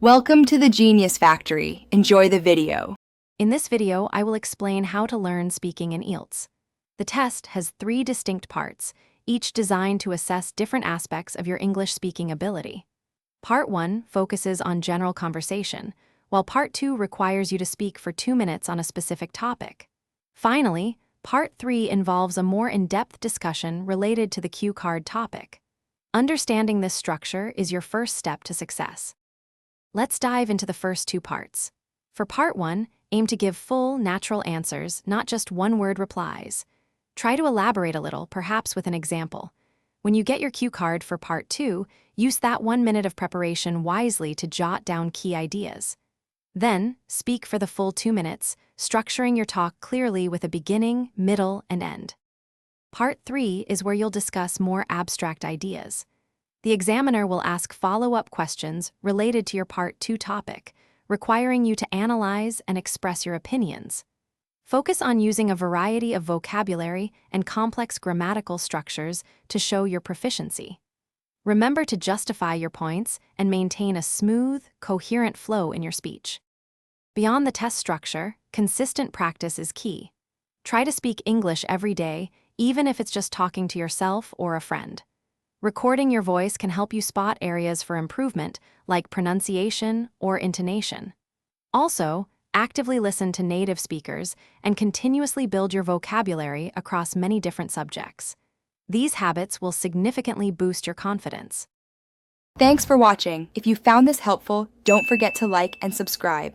Welcome to the Genius Factory. Enjoy the video. In this video, I will explain how to learn speaking in IELTS. The test has 3 distinct parts, each designed to assess different aspects of your English speaking ability. Part 1 focuses on general conversation, while Part 2 requires you to speak for 2 minutes on a specific topic. Finally, Part 3 involves a more in-depth discussion related to the cue card topic. Understanding this structure is your first step to success. Let's dive into the first 2 parts. For Part 1, aim to give full, natural answers, not just one-word replies. Try to elaborate a little, perhaps with an example. When you get your cue card for Part 2, use that 1 minute of preparation wisely to jot down key ideas. Then, speak for the full 2 minutes, structuring your talk clearly with a beginning, middle, and end. Part 3 is where you'll discuss more abstract ideas. The examiner will ask follow-up questions related to your Part 2 topic, requiring you to analyze and express your opinions. Focus on using a variety of vocabulary and complex grammatical structures to show your proficiency. Remember to justify your points and maintain a smooth, coherent flow in your speech. Beyond the test structure, consistent practice is key. Try to speak English every day, even if it's just talking to yourself or a friend. Recording your voice can help you spot areas for improvement, like pronunciation or intonation. Also, actively listen to native speakers and continuously build your vocabulary across many different subjects. These habits will significantly boost your confidence. Thanks for watching. If you found this helpful, don't forget to like and subscribe.